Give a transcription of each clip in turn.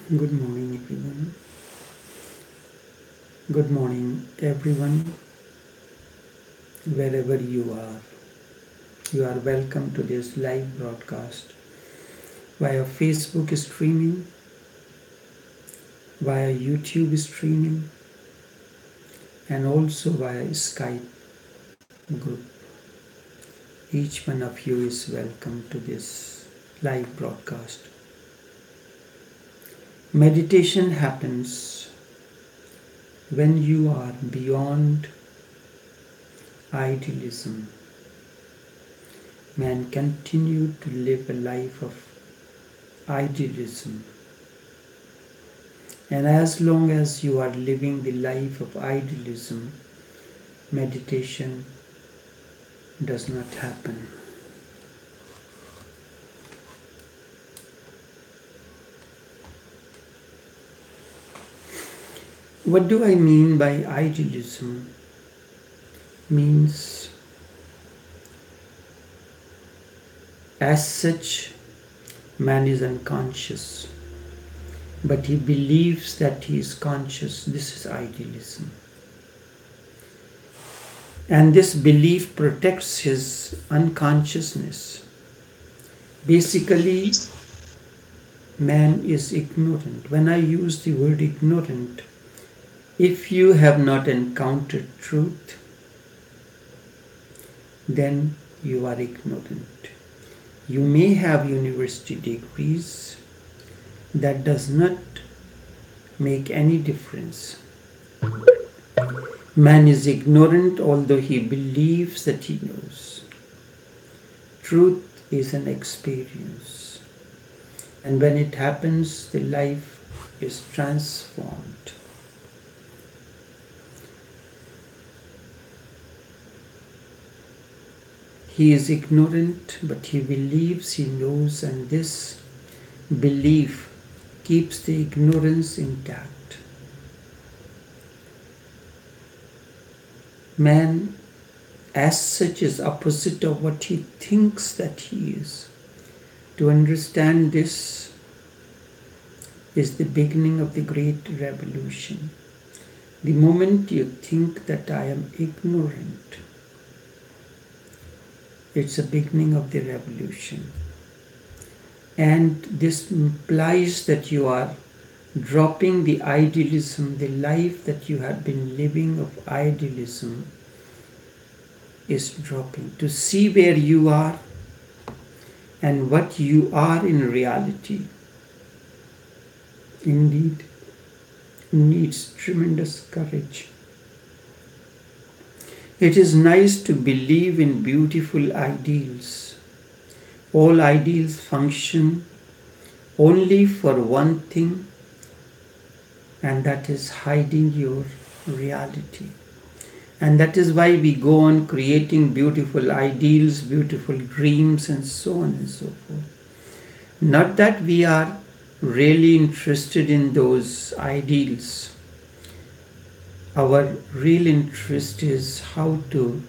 Good morning, everyone. Good morning, everyone, wherever you are. You are welcome to this live broadcast via Facebook streaming, via YouTube streaming, and also via Skype group. Each one of you is welcome to this live broadcast. Meditation happens when you are beyond idealism. Man continue to live a life of idealism. And as long as you are living the life of idealism, meditation does not happen. What do I mean by idealism? Means, as such, man is unconscious, but he believes that he is conscious. This is idealism. And this belief protects his unconsciousness. Basically, man is ignorant. When I use the word ignorant, if you have not encountered truth, then you are ignorant. You may have university degrees. That does not make any difference. Man is ignorant although he believes that he knows. Truth is an experience. And when it happens, the life is transformed. He is ignorant, but he believes he knows, and this belief keeps the ignorance intact. Man, as such, is opposite of what he thinks that he is. To understand this is the beginning of the great revolution. The moment you think that I am ignorant, it's the beginning of the revolution. And this implies that you are dropping the idealism, the life that you have been living of idealism is dropping. To see where you are and what you are in reality, indeed, needs tremendous courage. It is nice to believe in beautiful ideals. All ideals function only for one thing, and that is hiding your reality. And that is why we go on creating beautiful ideals, beautiful dreams, and so on and so forth. Not that we are really interested in those ideals. Our real interest is how to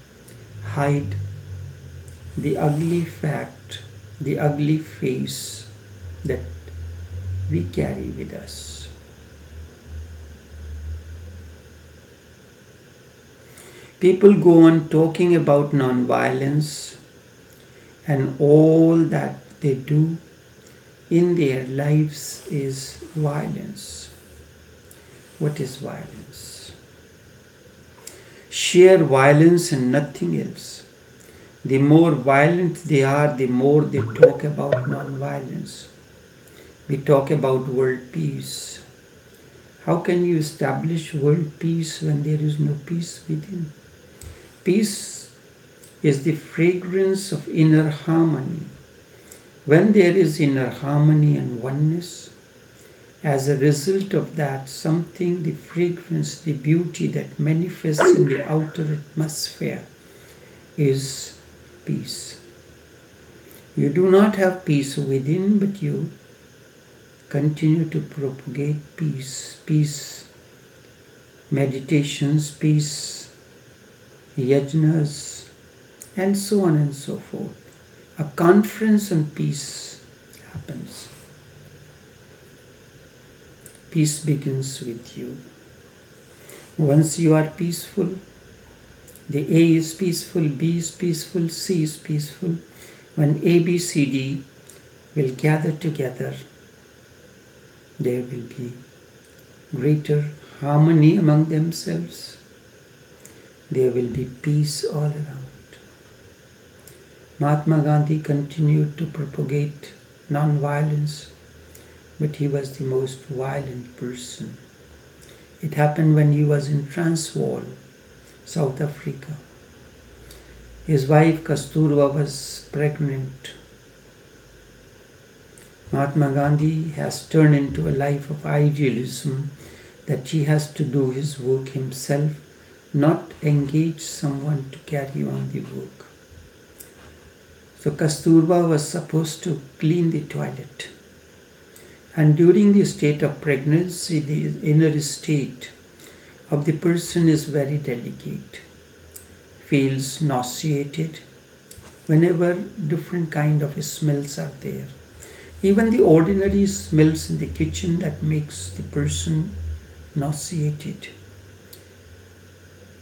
hide the ugly fact, the ugly face that we carry with us. People go on talking about non-violence, and all that they do in their lives is violence. What is violence? Sheer violence and nothing else. The more violent they are, the more they talk about non-violence. We talk about world peace. How can you establish world peace when there is no peace within? Peace is the fragrance of inner harmony. When there is inner harmony and oneness, as a result of that, something, the fragrance, the beauty that manifests in the outer atmosphere is peace. You do not have peace within, but you continue to propagate peace. Peace meditations, peace yajnas, and so on and so forth. A conference on peace happens. Peace begins with you. Once you are peaceful, the A is peaceful, B is peaceful, C is peaceful. When A, B, C, D will gather together, there will be greater harmony among themselves. There will be peace all around. Mahatma Gandhi continued to propagate non-violence, but he was the most violent person. It happened when he was in Transvaal, South Africa. His wife Kasturba was pregnant. Mahatma Gandhi has turned into a life of idealism, that he has to do his work himself, not engage someone to carry on the work. So Kasturba was supposed to clean the toilet. And during the state of pregnancy, the inner state of the person is very delicate, feels nauseated whenever different kind of smells are there. Even the ordinary smells in the kitchen that makes the person nauseated.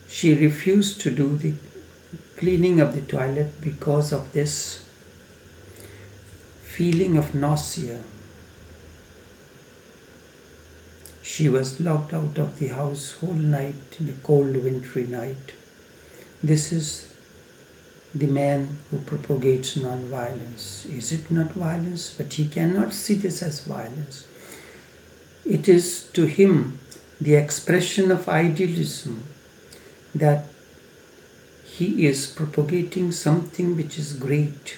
She refused to do the cleaning of the toilet because of this feeling of nausea. She was locked out of the house whole night in a cold wintry night. This is the man who propagates non-violence. Is it not violence? But he cannot see this as violence. It is to him the expression of idealism, that he is propagating something which is great.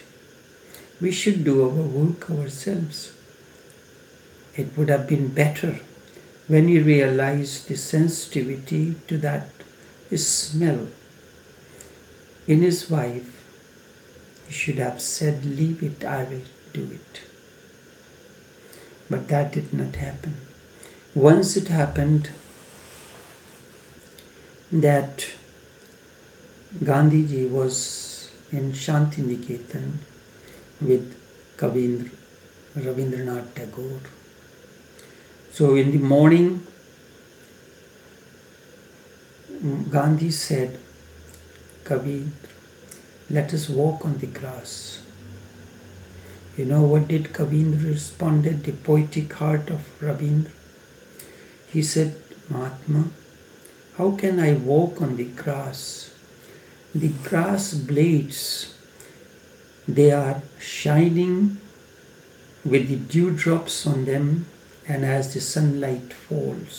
We should do our work ourselves. It would have been better when he realized the sensitivity to that smell in his wife. He should have said, "Leave it, I will do it." But that did not happen. Once it happened that Gandhiji was in Shantiniketan with Rabindranath Tagore. So in the morning, Gandhi said, "Kabir, let us walk on the grass." You know what did Kavindra responded, the poetic heart of Rabindra? He said, "Mahatma, how can I walk on the grass? The grass blades, they are shining with the dewdrops on them, and as the sunlight falls,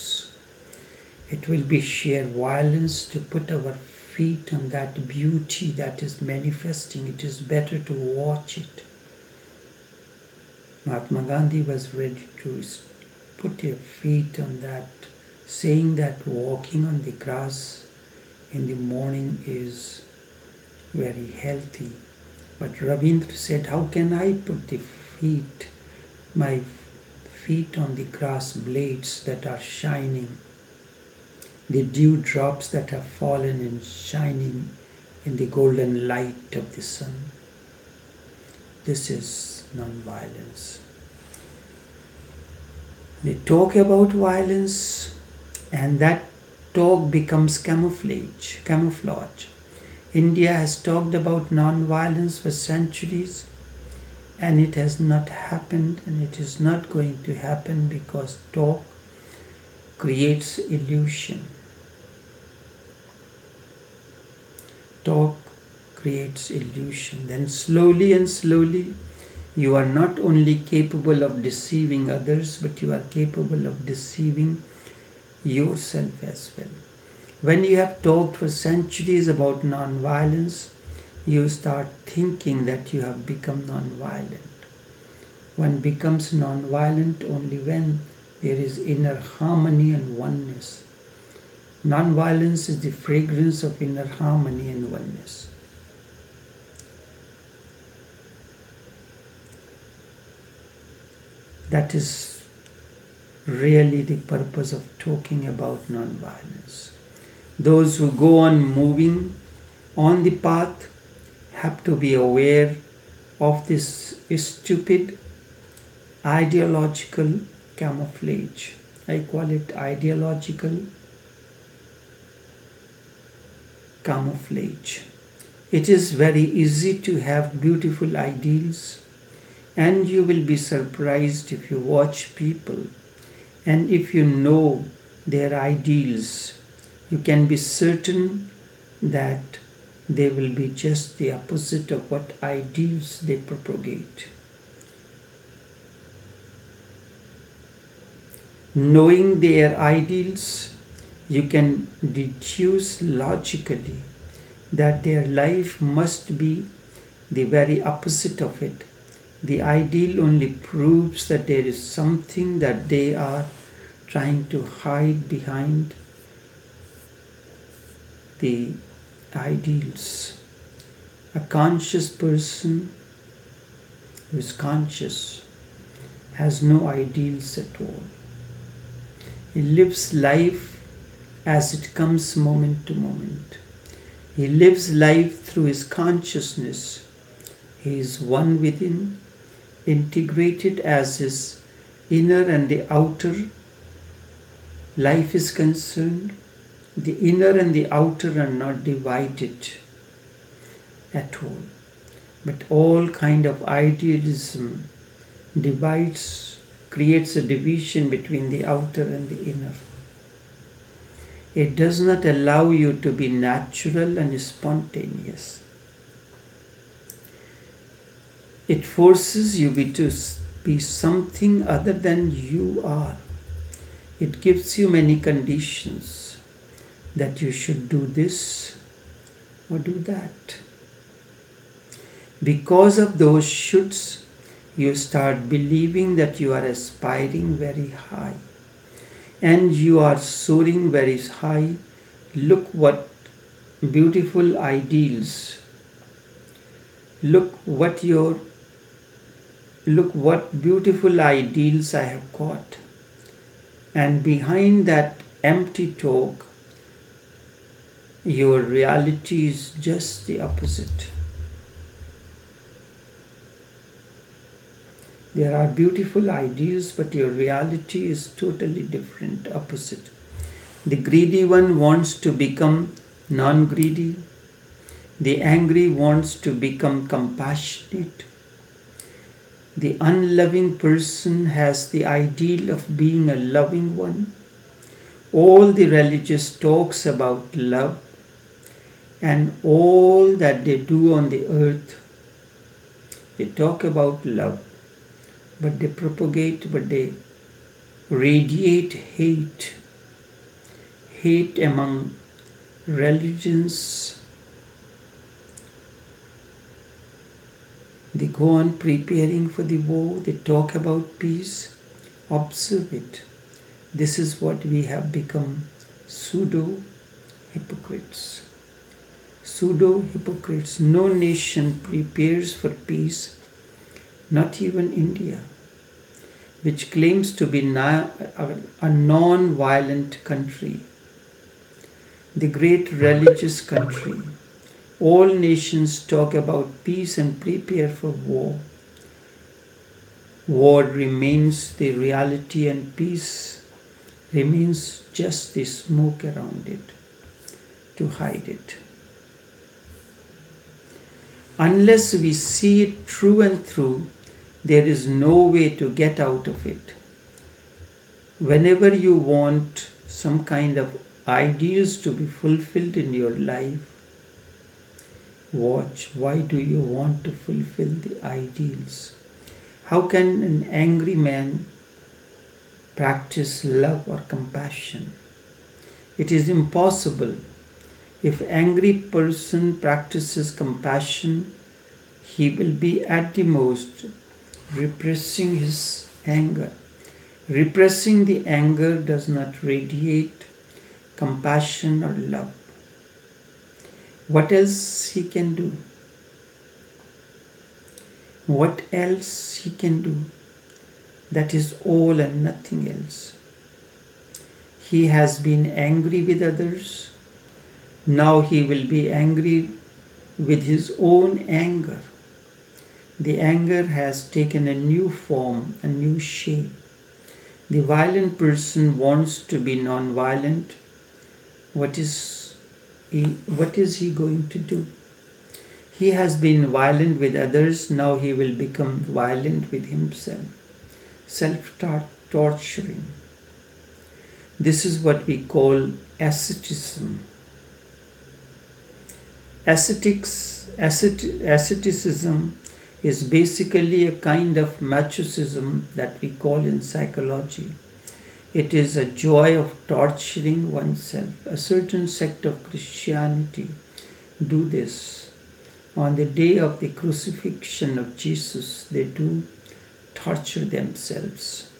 it will be sheer violence to put our feet on that beauty that is manifesting. It is better to watch it." Mahatma Gandhi was ready to put your feet on that, saying that walking on the grass in the morning is very healthy. But Rabindra said, "How can I put my feet on the grass blades that are shining, the dewdrops that have fallen and shining in the golden light of the sun?" This is non-violence. They talk about violence, and that talk becomes camouflage. India has talked about non-violence for centuries, and it has not happened, and it is not going to happen, because talk creates illusion. Talk creates illusion. Then slowly and slowly, you are not only capable of deceiving others, but you are capable of deceiving yourself as well. When you have talked for centuries about non-violence, you start thinking that you have become non-violent. One becomes non-violent only when there is inner harmony and oneness. Non-violence is the fragrance of inner harmony and oneness. That is really the purpose of talking about non-violence. Those who go on moving on the path have to be aware of this stupid ideological camouflage I call it ideological camouflage. It is very easy to have beautiful ideals, and you will be surprised if you watch people and if you know their ideals. You can be certain that they will be just the opposite of what ideals they propagate. Knowing their ideals, you can deduce logically that their life must be the very opposite of it. The ideal only proves that there is something that they are trying to hide behind the ideals. A conscious person who is conscious has no ideals at all. He lives life as it comes moment to moment. He lives life through his consciousness. He is one within, integrated as his inner and the outer life is concerned. The inner and the outer are not divided at all. But all kind of idealism creates a division between the outer and the inner. It does not allow you to be natural and spontaneous. It forces you to be something other than you are. It gives you many conditions that you should do this or do that. Because of those shoulds, you start believing that you are aspiring very high and you are soaring very high. Look what beautiful ideals. Look what beautiful ideals I have got. And behind that empty talk, your reality is just the opposite. There are beautiful ideals, but your reality is totally different, opposite. The greedy one wants to become non-greedy. The angry wants to become compassionate. The unloving person has the ideal of being a loving one. All the religious talks about love and all that they do on the earth, they talk about love, but they radiate hate. Hate among religions. They go on preparing for the war. They talk about peace. Observe it. This is what we have become, pseudo-hypocrites. Pseudo-hypocrites. No nation prepares for peace, not even India, which claims to be a non-violent country, the great religious country. All nations talk about peace and prepare for war. War remains the reality and peace remains just the smoke around it to hide it. Unless we see it through and through, there is no way to get out of it. Whenever you want some kind of ideals to be fulfilled in your life, watch, why do you want to fulfill the ideals? How can an angry man practice love or compassion? It is impossible. If an angry person practices compassion, he will be at the most repressing his anger. Repressing the anger does not radiate compassion or love. What else he can do? What else he can do? That is all and nothing else. He has been angry with others. Now he will be angry with his own anger. The anger has taken a new form, a new shape. The violent person wants to be non-violent. What is he going to do? He has been violent with others, now he will become violent with himself. Self-torturing. This is what we call asceticism. Asceticism is basically a kind of masochism that we call in psychology. It is a joy of torturing oneself. A certain sect of Christianity do this. On the day of the crucifixion of Jesus, they do torture themselves.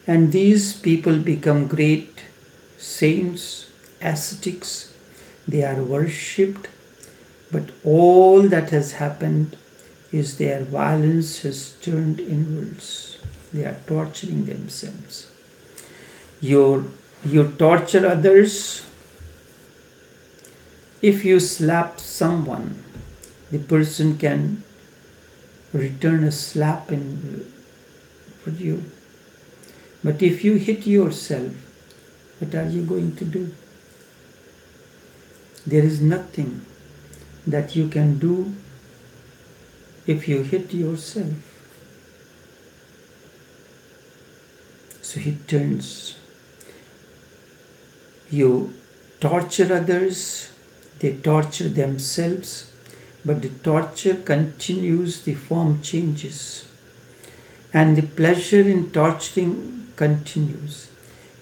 And these people become great saints, ascetics. They are worshipped. But all that has happened is their violence has turned inwards. They are torturing themselves. You torture others. If you slap someone, the person can return a slap for you. But if you hit yourself, what are you going to do? There is nothing that you can do if you hit yourself. So he turns. You torture others, they torture themselves, but the torture continues, the form changes. And the pleasure in torturing continues.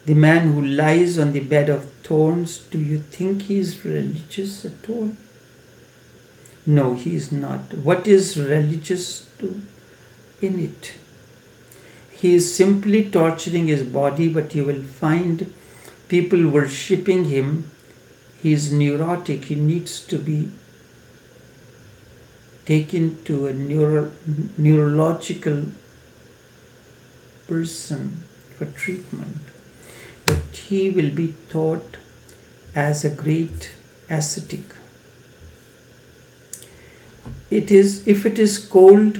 The man who lies on the bed of thorns, do you think he is religious at all? No, he is not. What is religious in it? He is simply torturing his body, but you will find people worshipping him. He is neurotic. He needs to be taken to a neurological person for treatment. But he will be thought as a great ascetic. If it is cold,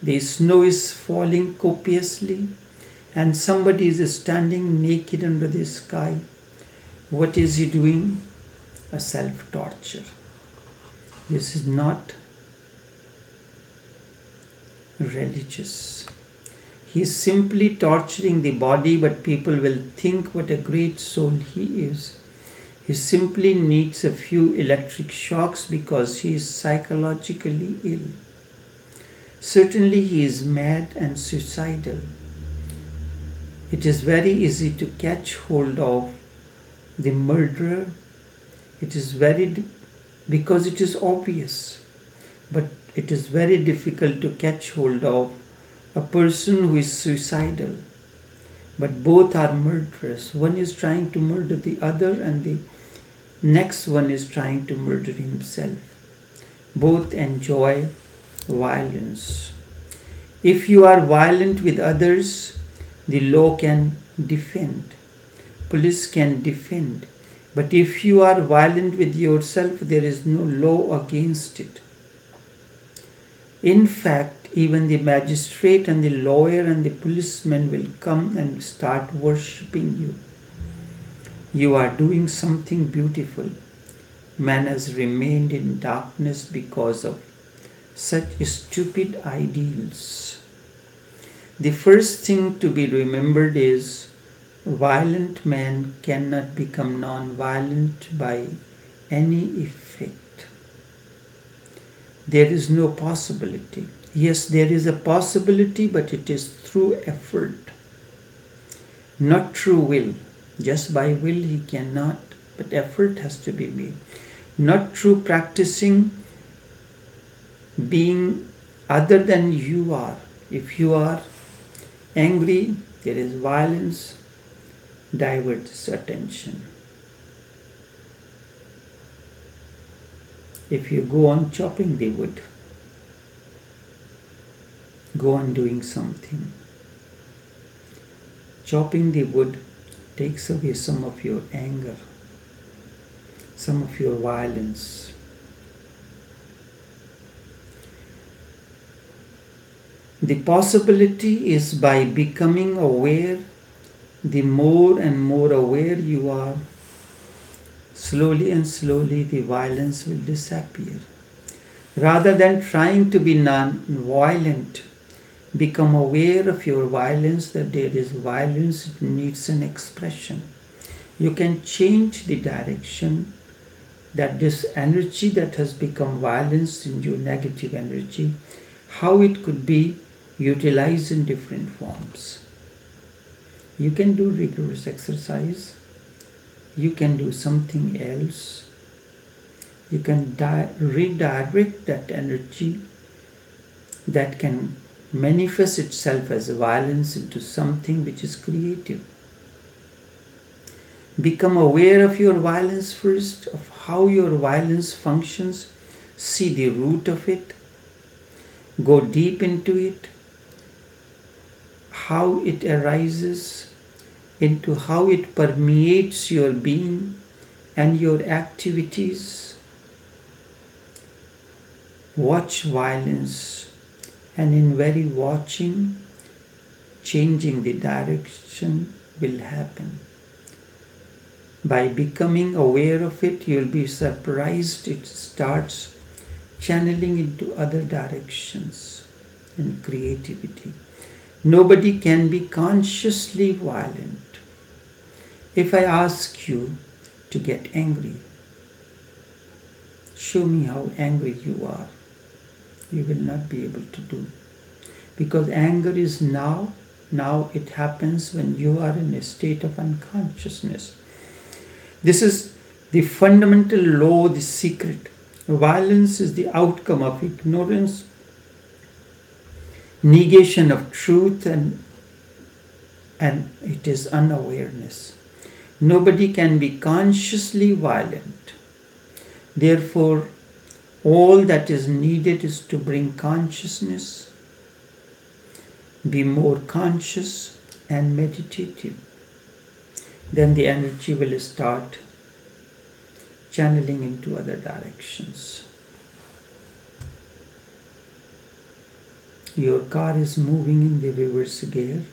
the snow is falling copiously, and somebody is standing naked under the sky. What is he doing? A self-torture. This is not religious. He is simply torturing the body, but people will think what a great soul he is. He simply needs a few electric shocks because he is psychologically ill. Certainly he is mad and suicidal. It is very easy to catch hold of the murderer. It is because it is obvious. But it is very difficult to catch hold of a person who is suicidal. But both are murderers. One is trying to murder the other, and the next one is trying to murder himself. Both enjoy violence. If you are violent with others, the law can defend. Police can defend. But if you are violent with yourself, there is no law against it. In fact, even the magistrate and the lawyer and the policeman will come and start worshipping you. You are doing something beautiful. Man has remained in darkness because of such stupid ideals. The first thing to be remembered is violent man cannot become non-violent by any effect. There is no possibility. Yes, there is a possibility, but it is through effort, not through will. Just by will he cannot, but effort has to be made. Not through practicing being other than you are. If you are angry, there is violence, divert this attention. If you go on chopping the wood, go on doing something. Chopping the wood takes away some of your anger, some of your violence. The possibility is by becoming aware, the more and more aware you are, slowly and slowly the violence will disappear. Rather than trying to be non-violent, become aware of your violence, that there is violence, it needs an expression. You can change the direction, that this energy that has become violence into negative energy, how it could be utilized in different forms. You can do rigorous exercise, you can do something else, you can redirect that energy that can manifest itself as violence into something which is creative. Become aware of your violence first, of how your violence functions, see the root of it, go deep into it, how it arises, into how it permeates your being and your activities. Watch violence, and in very watching, changing the direction will happen. By becoming aware of it, you'll be surprised it starts channeling into other directions and creativity. Nobody can be consciously violent. If I ask you to get angry, show me how angry you are. You will not be able to do. Because anger is now it happens when you are in a state of unconsciousness. This is the fundamental law, the secret. Violence is the outcome of ignorance, negation of truth, and it is unawareness. Nobody can be consciously violent. Therefore, all that is needed is to bring consciousness, be more conscious and meditative. Then the energy will start channeling into other directions. Your car is moving in the reverse gear.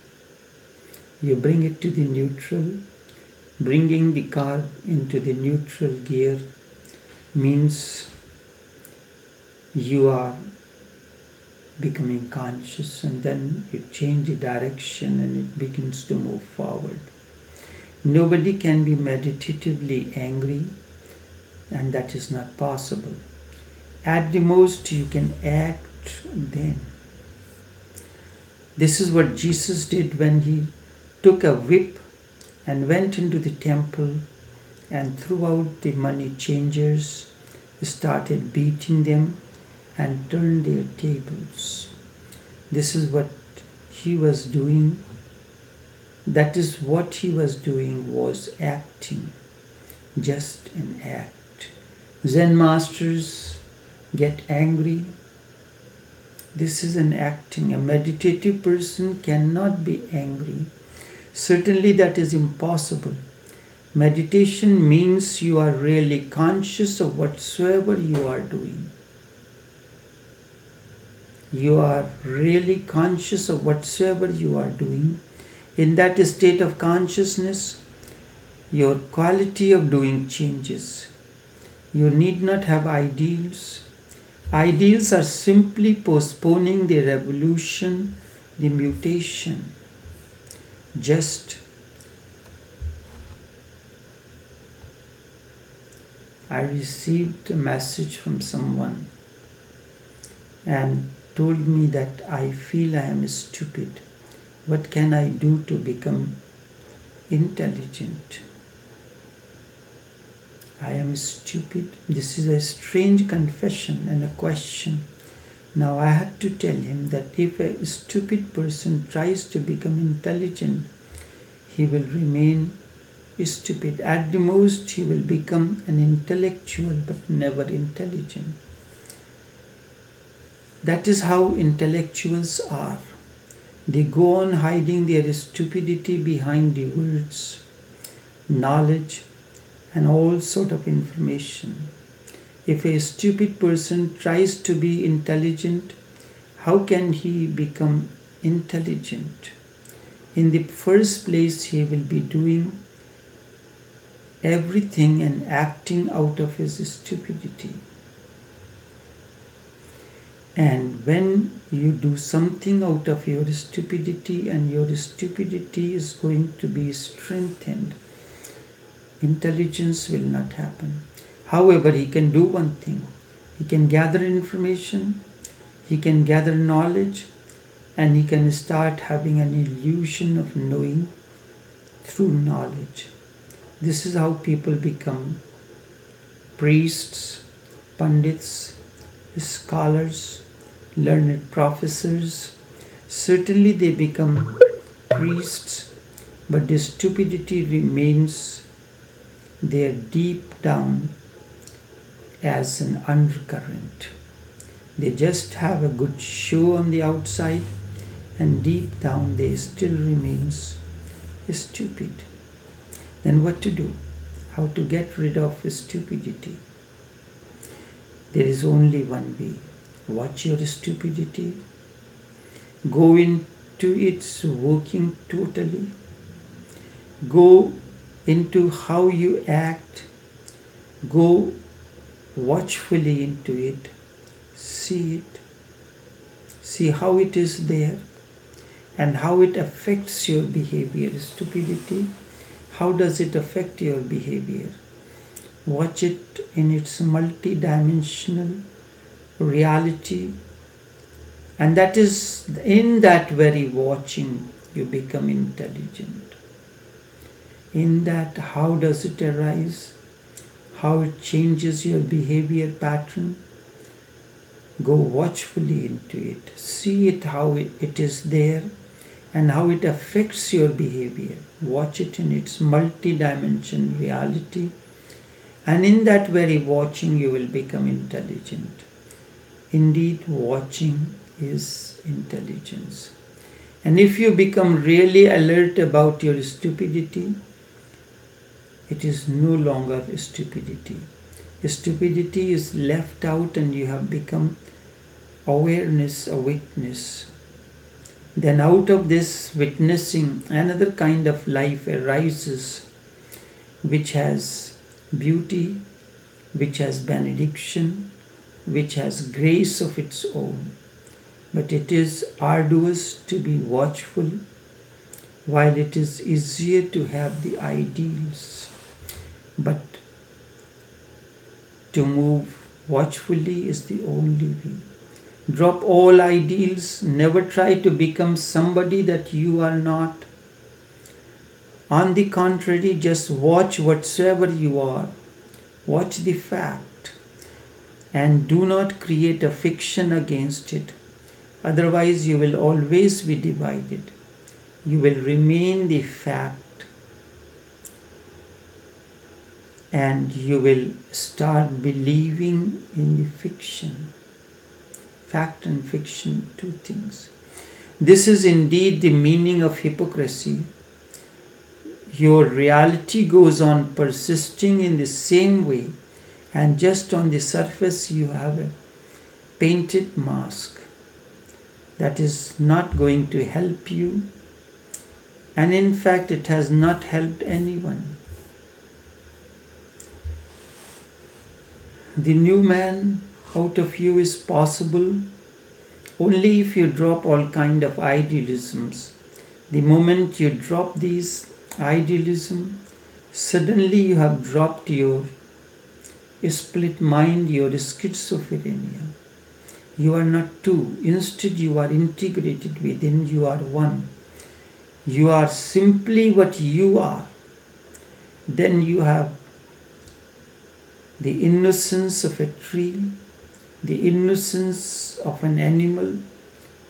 You bring it to the neutral. Bringing the car into the neutral gear means you are becoming conscious, and then you change the direction and it begins to move forward. Nobody can be meditatively angry, and that is not possible. At the most, you can act then. This is what Jesus did when he took a whip and went into the temple and threw out the money changers, started beating them and turned their tables. This is what he was doing. That is what he was doing, was acting, just an act. Zen masters get angry. This is an acting. A meditative person cannot be angry. Certainly that is impossible. Meditation means you are really conscious of whatsoever you are doing. You are really conscious of whatsoever you are doing. In that state of consciousness, your quality of doing changes. You need not have ideals. Ideals are simply postponing the revolution, the mutation. I received a message from someone and told me that I feel I am stupid. What can I do to become intelligent? I am stupid. This is a strange confession and a question. Now I had to tell him that if a stupid person tries to become intelligent, he will remain stupid. At the most, he will become an intellectual but never intelligent. That is how intellectuals are. They go on hiding their stupidity behind the words, knowledge, and all sort of information. If a stupid person tries to be intelligent, How can he become intelligent? In the first place, he will be doing everything and acting out of his stupidity. And when you do something out of your stupidity and your stupidity is going to be strengthened, intelligence will not happen. However, he can do one thing. He can gather information, he can gather knowledge, and he can start having an illusion of knowing through knowledge. This is how people become priests, pandits, scholars, learned professors. Certainly they become priests, but the stupidity remains there deep down as an undercurrent. They just have a good show on the outside, and deep down they still remains stupid. Then what to do? How to get rid of stupidity? There is only one way. Watch your stupidity. Go into its working totally. Go into how you act. Go watchfully into it. See it. See how it is there and how it affects your behavior. Stupidity, how does it affect your behavior? Watch it in its multi-dimensional reality, and that is in that very watching you become intelligent. In that, how does it arise? How it changes your behavior pattern? Go watchfully into it. See it how it is there and how it affects your behavior. Watch it in its multi-dimensional reality, and in that very watching you will become intelligent. Indeed, watching is intelligence. And if you become really alert about your stupidity, it is no longer stupidity. Stupidity is left out and you have become awareness, a witness. Then out of this witnessing, another kind of life arises, which has beauty, which has benediction, which has grace of its own. But it is arduous to be watchful, while it is easier to have the ideals. But to move watchfully is the only way. Drop all ideals. Never try to become somebody that you are not. On the contrary, just watch whatsoever you are. Watch the fact. And do not create a fiction against it. Otherwise, you will always be divided. You will remain the fact. And you will start believing in the fiction. Fact and fiction, two things. This is indeed the meaning of hypocrisy. Your reality goes on persisting in the same way, and just on the surface you have a painted mask that is not going to help you, and in fact it has not helped anyone. The new man out of you is possible only if you drop all kind of idealisms. The moment you drop these idealism, suddenly you have dropped your split mind, your schizophrenia. You are not two. Instead, you are integrated within. You are one. You are simply what you are. Then you have the innocence of a tree, the innocence of an animal,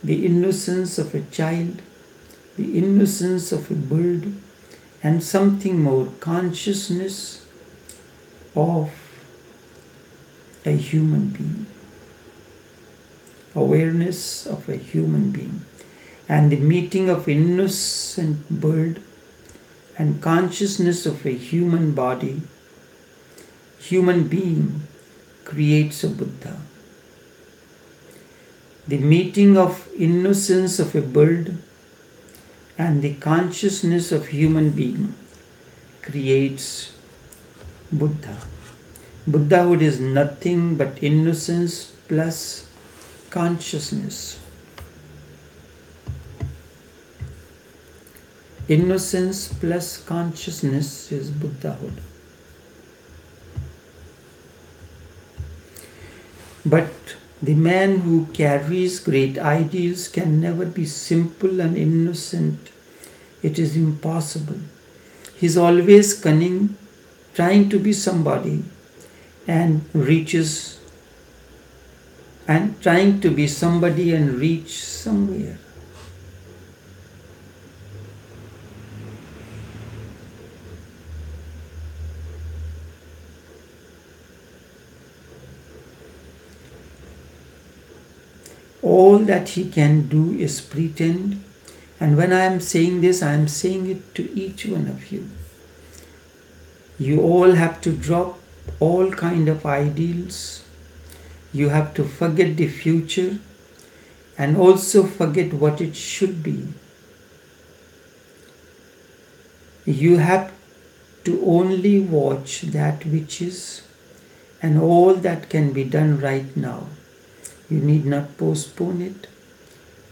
the innocence of a child, the innocence of a bird, and something more, consciousness of a human being, awareness of a human being. And the meeting of innocent bird and consciousness of a human body, human being, creates a Buddha. The meeting of innocence of a bird and the consciousness of human being creates Buddha. Buddhahood is nothing but innocence plus consciousness. Innocence plus consciousness is Buddhahood. But the man who carries great ideals can never be simple and innocent. It is impossible. He is always cunning, trying to be somebody, and trying to be somebody and reach somewhere. All that he can do is pretend, and when I am saying this, I am saying it to each one of you. You all have to drop all kind of ideals. You have to forget the future and also forget what it should be. You have to only watch that which is and all that can be done right now. You need not postpone it.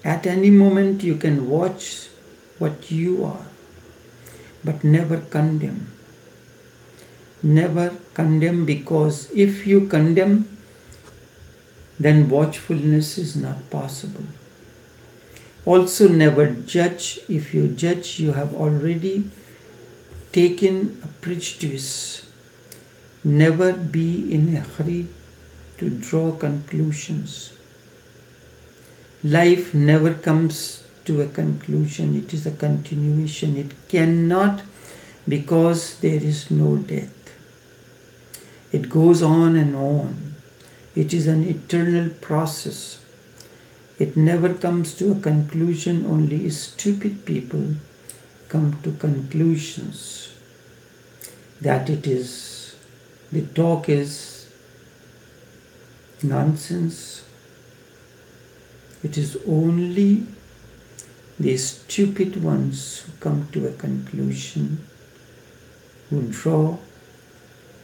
At any moment you can watch what you are, but never condemn. Never condemn, because if you condemn, then watchfulness is not possible. Also never judge. If you judge, you have already taken a prejudice. Never be in a hurry to draw conclusions. Life never comes to a conclusion. It is a continuation. It cannot, because there is no death. It goes on and on. It is an eternal process. It never comes to a conclusion. Only stupid people come to conclusions that the talk is nonsense. It is only the stupid ones who come to a conclusion, who draw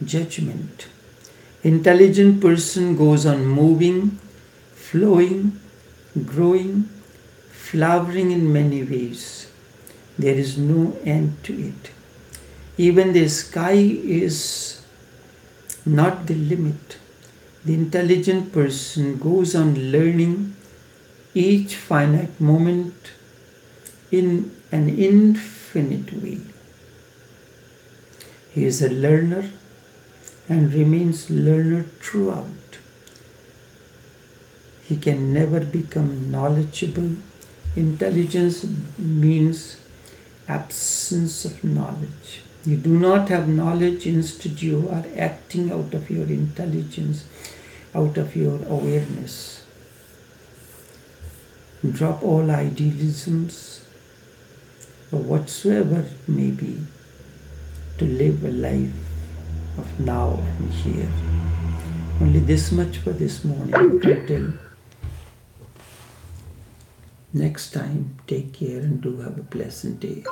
judgment. Intelligent person goes on moving, flowing, growing, flowering in many ways. There is no end to it. Even the sky is not the limit. The intelligent person goes on learning each finite moment in an infinite way. He is a learner and remains learner throughout. He can never become knowledgeable. Intelligence means absence of knowledge. You do not have knowledge, instead you are acting out of your intelligence, out of your awareness. Drop all idealisms or whatsoever it may be to live a life of now and here. Only this much for this morning. Until next time, take care and do have a pleasant day.